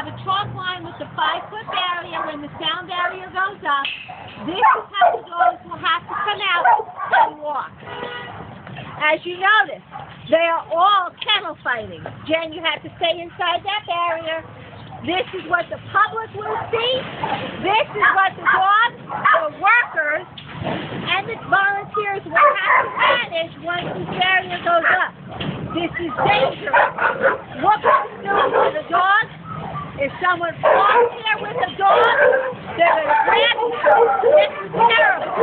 have a chalk line with the 5-foot barrier. When the sound barrier goes up, this is how the dogs will have to come out and walk. As you notice, they are all kennel fighting. Jen, you have to stay inside that barrier. This is what the public will see. This is what the dogs, the workers, and the volunteers will have to manage once this barrier goes up. This is dangerous. What can we do for the dogs? If someone falls there with a dog, they're going to grab it. This is terrible.